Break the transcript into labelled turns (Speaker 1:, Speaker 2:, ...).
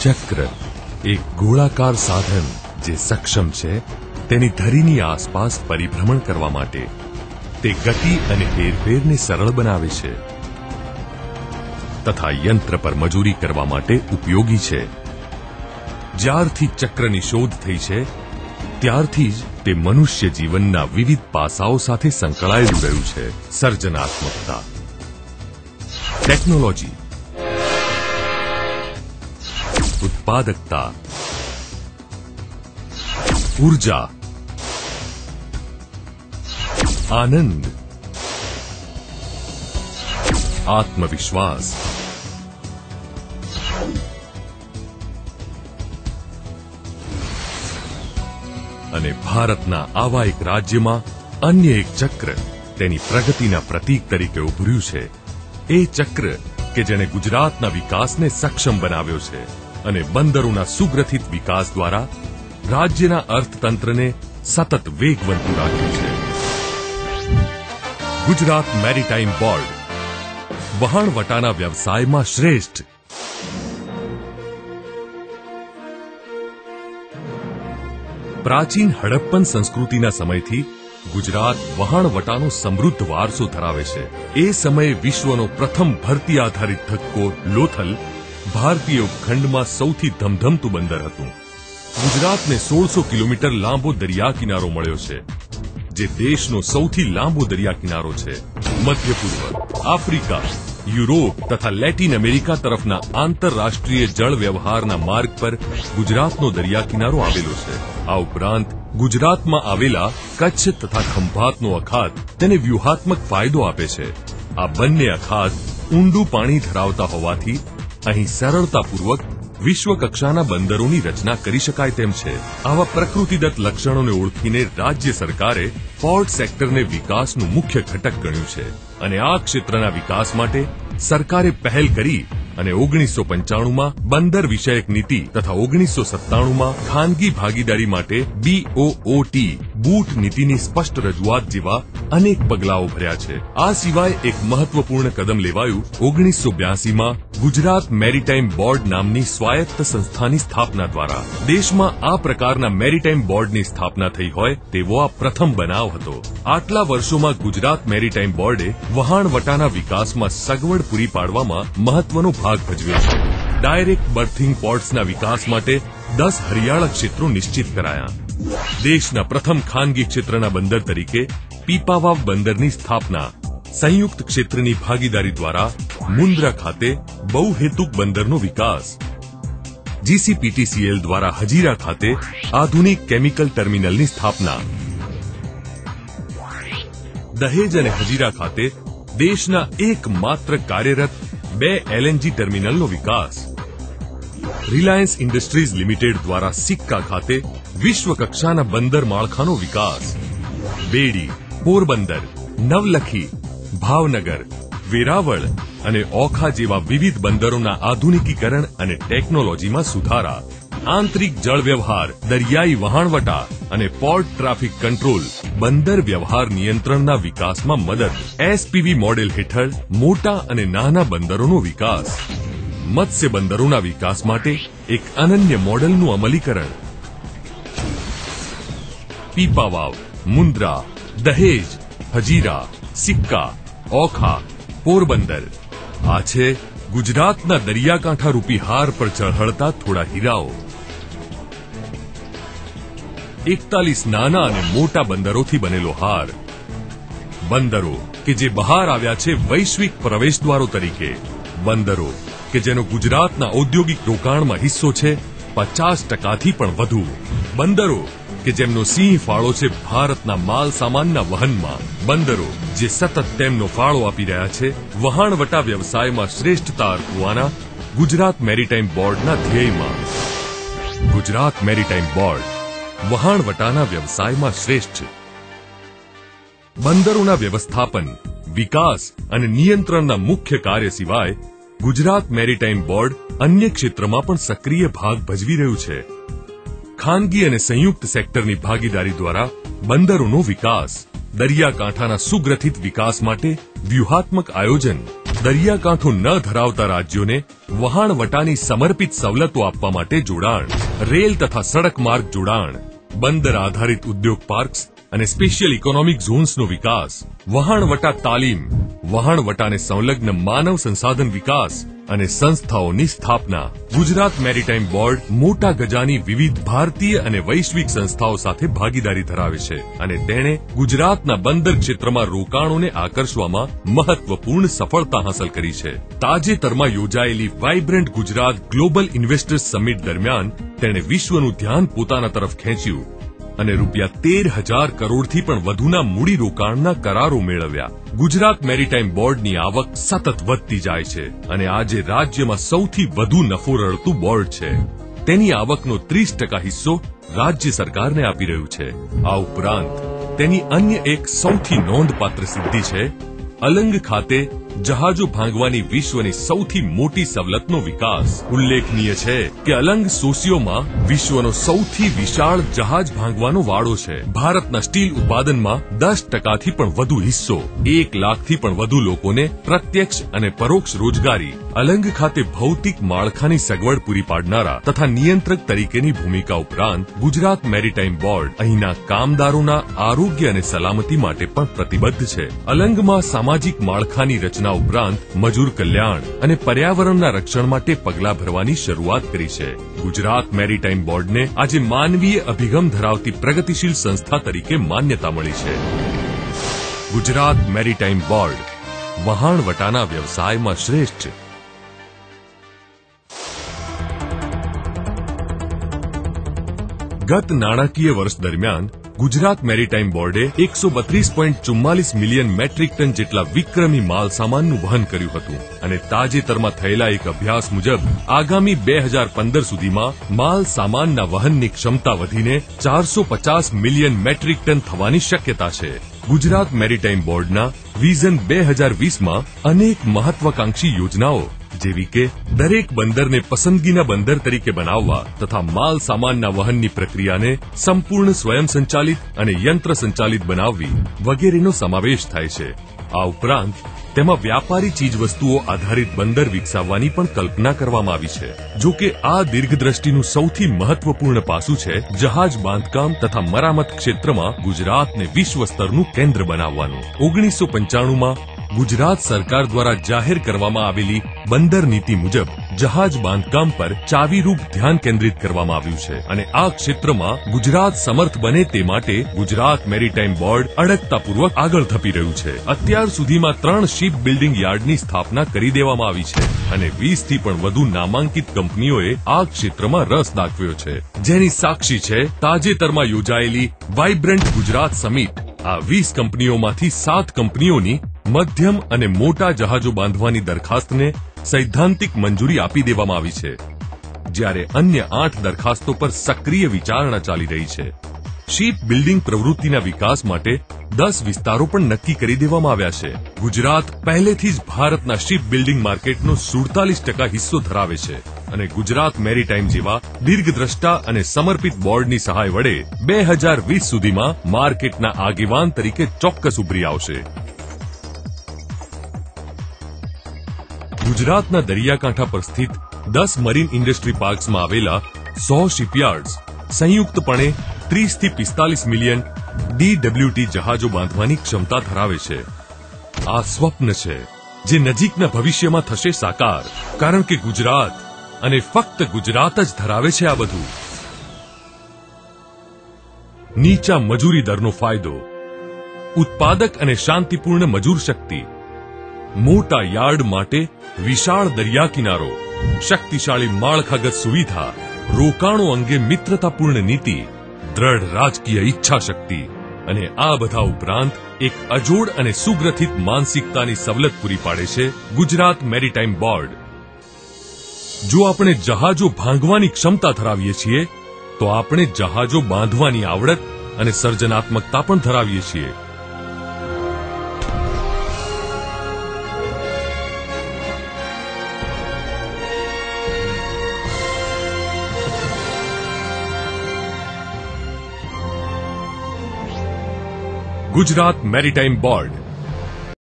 Speaker 1: ચક્ર એક ગોળાકાર સાધન જે સક્ષમ છે તેની ધરીની આસપાસ પરિભ્રમણ કરવા માટે. તે ગતિ અને હેરફેરને સરળ બનાવે છે તથા યંત્ર પર મજૂરી કરવા માટે ઉપયોગી છે. જ્યારથી ચક્રની શોધ થઈ છે ત્યારથી જ તે મનુષ્ય જીવનના વિવિધ પાસાઓ સાથે સંકળાયેલું રહ્યું છે. સર્જનાત્મકતા, ટેકનોલોજી, ઉત્પાદકતા, ઉર્જા, આનંદ, આત્મવિશ્વાસ, અને ભારતના આવા એક રાજ્યમાં અન્ય એક ચક્ર તેની પ્રગતિના પ્રતીક તરીકે ઉભર્યું છે. એ ચક્ર કે જેણે ગુજરાતના વિકાસને સક્ષમ બનાવ્યો છે અને બંદરોના સુગ્રથિત વિકાસ દ્વારા રાજ્યના અર્થતંત્રને સતત વેગવંતું રાખ્યું છે. ગુજરાત મેરીટાઈમ બોર્ડ વહાણવટાના વ્યવસાયમાં શ્રેષ્ઠ. પ્રાચીન હડપ્પન સંસ્કૃતિના સમયથી ગુજરાત વહાણવટાનો સમૃદ્ધ વારસો ધરાવે છે. એ સમયે વિશ્વનો પ્રથમ ભરતી આધારિત ધક્કો લોથલ ભારતીય ઉપખંડમાં સૌથી ધમધમતું બંદર હતું. ગુજરાતને 1600 કિલોમીટર લાંબો દરિયા કિનારો મળ્યો છે જે દેશનો સૌથી લાંબો દરિયા કિનારો છે. મધ્ય પૂર્વ, આફ્રિકા, યુરોપ તથા લેટિન અમેરિકા તરફના આંતરરાષ્ટ્રીય જળ વ્યવહારના માર્ગ પર ગુજરાતનો દરિયા કિનારો આવેલો છે. આ ઉપરાંત ગુજરાતમાં આવેલા કચ્છ તથા ખંભાતનો અખાત તેને વ્યૂહાત્મક ફાયદો આપે છે. આ બંને અખાત ઊંડું પાણી ધરાવતા હોવાથી અહીં સરળતાપૂર્વક વિશ્વકક્ષાના બંદરોની રચના કરી શકાય તેમ છે. આવા પ્રકૃતિદત્ત લક્ષણોને ઓળખીને રાજ્ય સરકારે પોર્ટ સેક્ટરને વિકાસનું મુખ્ય ઘટક ગણ્યું છે અને આ ક્ષેત્રના વિકાસ માટે સરકારે પહેલ કરી અને 1995માં બંદર વિષયક નીતિ તથા 1997માં ખાનગી ભાગીદારી માટે BOOT બૂટ નીતિની સ્પષ્ટ રજૂઆત જેવા અનેક પગલાઓ ભર્યા છે. આ સિવાય એક મહત્વપૂર્ણ કદમ લેવાયું 1982માં ગુજરાત મેરીટાઈમ બોર્ડ નામની સ્વાયત્ત સંસ્થાની સ્થાપના દ્વારા. દેશમાં આ પ્રકારના મેરીટાઈમ બોર્ડની સ્થાપના થઈ હોય તેવો આ પ્રથમ બનાવ હતો. આટલા વર્ષોમાં ગુજરાત મેરીટાઈમ બોર્ડે વહાણવટાના વિકાસમાં સગવડ પૂરી પાડવામાં મહત્વનો ભાગ ભજવ્યો છે. ડાયરેક્ટ બર્થિંગ પોર્ટ્સના વિકાસ માટે 10 હરિયાળા ક્ષેત્રો નિશ્ચિત કરાયા. દેશના પ્રથમ ખાનગી ક્ષેત્રના બંદર તરીકે પીપાવાવ બંદરની સ્થાપના. સંયુક્ત ક્ષેત્રની ભાગીદારી દ્વારા મુન્દ્રા ખાતે બહુહેતુક બંદરનો વિકાસ. GCPTCL દ્વારા હજીરા ખાતે આધુનિક કેમિકલ ટર્મિનલની સ્થાપના. દહેજ અને હજીરા ખાતે દેશના એકમાત્ર કાર્યરત 2 LNG ટર્મિનલનો વિકાસ. રિલાયન્સ ઇન્ડસ્ટ્રીઝ લિમિટેડ દ્વારા સિક્કા ખાતે વિશ્વકક્ષાના બંદર માળખાનો વિકાસ. બેડી, પોરબંદર, નવલખી, ભાવનગર, વેરાવળ અને ઓખા જેવા વિવિધ બંદરોના આધુનિકીકરણ અને ટેકનોલોજીમાં સુધારા. આંતરિક જળ વ્યવહાર, દરિયાઈ વહાણવટા અને પોર્ટ ટ્રાફિક કંટ્રોલ બંદર વ્યવહાર નિયંત્રણના વિકાસમાં મદદ. SPV મોડેલ હેઠળ મોટા અને નાના બંદરોનો વિકાસ. મત્સ્ય બંદરોના વિકાસ માટે એક અનન્ય મોડેલનું અમલીકરણ. પીપાવાવ, મુન્દ્રા, દહેજ, હજીરા, સિક્કા, ઓખા, પોરબંદર આ છે ગુજરાતના દરિયાકાંઠા રૂપી હાર પર ઝળહળતા થોડા હીરાઓ. 41 નાના અને મોટા બંદરોથી બનેલો હાર. બંદરો કે જે બહાર આવ્યા છે વૈશ્વિક પ્રવેશદ્વારો તરીકે. બંદરો કે જેનો ગુજરાતના ઔદ્યોગિક રોકાણમાં હિસ્સો છે 50%થી પણ વધુ. બંદરો કે જેમનો સિંહ ફાળો છે ભારતના માલ સામાનના વહનમાં. બંદરો જે સતત તેમનો ફાળો આપી રહ્યા છે વહાણવટા વ્યવસાયમાં શ્રેષ્ઠતા અર્પવાના ગુજરાત મેરીટાઈમ બોર્ડના ધ્યેયમાં. ગુજરાત મેરીટાઈમ બોર્ડ વહાણવટાના વ્યવસાયમાં શ્રેષ્ઠ. બંદરોના વ્યવસ્થાપન, વિકાસ અને નિયંત્રણના મુખ્ય કાર્ય સિવાય ગુજરાત મેરીટાઈમ બોર્ડ અન્ય ક્ષેત્રમાં પણ સક્રિય ભાગ ભજવી રહ્યું છે. ખાનગી અને સંયુક્ત સેક્ટરની ભાગીદારી દ્વારા બંદરોનો વિકાસ. દરિયાકાંઠાના સુગ્રથિત વિકાસ માટે વ્યૂહાત્મક આયોજન. દરિયાકાંઠો ન ધરાવતા રાજ્યોને વહાણવટાની સમર્પિત સવલતો આપવા માટે જોડાણ, રેલ તથા સડક માર્ગ જોડાણ, બંદર આધારિત ઉદ્યોગ પાર્ક્સ અને સ્પેશિયલ ઇકોનોમિક ઝોન્સનો વિકાસ, વહાણવટા તાલીમ, વહાણવટાને સંલગ્ન માનવ સંસાધન વિકાસ અને સંસ્થાઓની સ્થાપના. ગુજરાત મેરીટાઈમ બોર્ડ મોટા ગજાની વિવિધ ભારતીય અને વૈશ્વિક સંસ્થાઓ સાથે ભાગીદારી ધરાવે છે અને તેણે ગુજરાતના બંદર ક્ષેત્રમાં રોકાણોને આકર્ષવામાં મહત્વપૂર્ણ સફળતા હાંસલ કરી છે. તાજેતરમાં યોજાયેલી vibrant Gujarat global investors summit દરમિયાન તેણે વિશ્વનું ધ્યાન પોતાના તરફ ખેંચ્યું અને રૂપિયા 13,000 કરોડથી પણ વધુના મૂડી રોકાણના કરારો મેળવ્યા. ગુજરાત મેરીટાઈમ બોર્ડની આવક સતત વધતી જાય છે અને આજે રાજ્યમાં સૌથી વધુ નફો રળતું બોર્ડ છે. તેની આવકનો 30% હિસ્સો રાજ્ય સરકારને આપી રહ્યું છે. આ ઉપરાંત તેની અન્ય એક સૌથી નોંધપાત્ર સિદ્ધિ છે અલંગ ખાતે જહાજો ભાંગવાની વિશ્વની સૌથી મોટી સવલતનો વિકાસ. ઉલ્લેખનીય છે કે અલંગ સોસિયોમાં વિશ્વનો સૌથી વિશાળ જહાજ ભાંગવાનો વાડો છે. ભારતના સ્ટીલ ઉત્પાદનમાં 10%થી પણ વધુ હિસ્સો, 1 લાખથી પણ વધુ લોકોને પ્રત્યક્ષ અને પરોક્ષ રોજગારી. અલંગ ખાતે ભૌતિક માળખાની સગવડ પૂરી પાડનારા તથા નિયંત્રક તરીકેની ભૂમિકા ઉપરાંત ગુજરાત મેરીટાઈમ બોર્ડ અહીંના કામદારોના આરોગ્ય અને સલામતી માટે પણ પ્રતિબદ્ધ છે. અલંગમાં સામાજિક માળખાની રચના ઉપરાંત મજૂર કલ્યાણ અને પર્યાવરણના રક્ષણ માટે પગલાં ભરવાની શરૂઆત કરી છે. ગુજરાત મેરીટાઈમ બોર્ડને આજે માનવીય અભિગમ ધરાવતી પ્રગતિશીલ સંસ્થા તરીકે માન્યતા મળી છે. ગુજરાત મેરીટાઈમ બોર્ડ વહાણવટાના વ્યવસાયમાં શ્રેષ્ઠ. ગત નાણાકીય વર્ષ દરમિયાન ગુજરાત મેરીટાઈમ બોર્ડે 132.44 મિલિયન મેટ્રિક ટન જેટલા વિક્રમી માલ સામાનનું વહન કર્યું હતું અને તાજેતરમાં થયેલા એક અભ્યાસ મુજબ આગામી 2015 સુધીમાં માલ સામાનના વહનની ક્ષમતા વધીને 450 મિલિયન મેટ્રિક ટન થવાની શક્યતા છે. ગુજરાત મેરીટાઈમ બોર્ડના વિઝન 2020માં અનેક મહત્વાકાંક્ષી યોજનાઓ જેવી કે દરેક બંદરને પસંદગીના બંદર તરીકે બનાવવા તથા માલ સામાનના વહનની પ્રક્રિયાને સંપૂર્ણ સ્વયંસંચાલિત અને યંત્ર સંચાલિત બનાવવી વગેરેનો સમાવેશ થાય છે. આ ઉપરાંત તેમાં વ્યાપારી ચીજવસ્તુઓ આધારિત બંદર વિકસાવવાની પણ કલ્પના કરવામાં આવી છે. જો કે આ દીર્ઘદ્રષ્ટિનું સૌથી મહત્વપૂર્ણ પાસું છે જહાજ બાંધકામ તથા મરામત ક્ષેત્રમાં ગુજરાતને વિશ્વ સ્તરનું કેન્દ્ર બનાવવાનું. 1995માં ગુજરાત સરકાર દ્વારા જાહેર કરવામાં આવેલી બંદર નીતિ મુજબ જહાજ બાંધકામ પર ચાવીરૂપ ધ્યાન કેન્દ્રિત કરવામાં આવ્યું છે અને આ ક્ષેત્રમાં ગુજરાત સમર્થ બને તે માટે ગુજરાત મેરીટાઈમ બોર્ડ અડગતાપૂર્વક આગળ ધપી રહ્યું છે. અત્યાર સુધીમાં 3 શિપ બિલ્ડિંગ યાર્ડની સ્થાપના કરી દેવામાં આવી છે અને 20થી પણ વધુ નામાંકિત કંપનીઓએ આ ક્ષેત્રમાં રસ દાખવ્યો છે, જેની સાક્ષી છે તાજેતરમાં યોજાયેલી વાઇબ્રન્ટ ગુજરાત સમિટ. આ 20 કંપનીઓમાંથી 7 કંપનીઓની મધ્યમ અને મોટા જહાજો બાંધવાની દરખાસ્તને સૈદ્ધાંતિક મંજૂરી આપી દેવામાં આવી છે, જ્યારે અન્ય 8 દરખાસ્તો પર સક્રિય વિચારણા ચાલી રહી છે. શિપ બિલ્ડિંગ પ્રવૃત્તિના વિકાસ માટે 10 વિસ્તારો પણ નક્કી કરી દેવામાં આવ્યા છે. ગુજરાત પહેલેથી જ ભારતના શિપ બિલ્ડિંગ માર્કેટનો 47% હિસ્સો ધરાવે છે અને ગુજરાત મેરીટાઈમ જેવા દીર્ઘદ્રષ્ટા અને સમર્પિત બોર્ડની સહાય વડે 2020 સુધીમાં માર્કેટના આગેવાન તરીકે ચોક્કસ ઉભરી આવશે. ગુજરાતના દરિયાકાંઠા પર સ્થિત 10 મરીન ઇન્ડસ્ટ્રી પાર્ક્સમાં આવેલા 100 શિપયાર્ડ્સ સંયુક્તપણે 30થી 45 મિલિયન DWT જહાજો બાંધવાની ક્ષમતા ધરાવે છે. આ સ્વપ્ન છે જે નજીકના ભવિષ્યમાં થશે સાકાર, કારણ કે ગુજરાત અને ફક્ત ગુજરાત જ ધરાવે છે આ બધું. નીચા મજૂરી દરનો ફાયદો, ઉત્પાદક અને શાંતિપૂર્ણ મજૂર શક્તિ, મોટા યાર્ડ માટે વિશાળ દરિયા કિનારો, શક્તિશાળી માળખાગત સુવિધા, રોકાણો અંગે મિત્રતાપૂર્ણ નીતિ, દ્રઢ રાજકીય ઈચ્છા શક્તિ અને આ બધા ઉપરાંત એક અજોડ અને સુગ્રથિત માનસિકતાની સવલત પૂરી પાડે છે ગુજરાત મેરીટાઈમ બોર્ડ. જો આપણે જહાજો ભાંગવાની ક્ષમતા ધરાવીએ છીએ તો આપણે જહાજો બાંધવાની આવડત અને સર્જનાત્મકતા પણ ધરાવીએ છીએ. Gujarat maritime board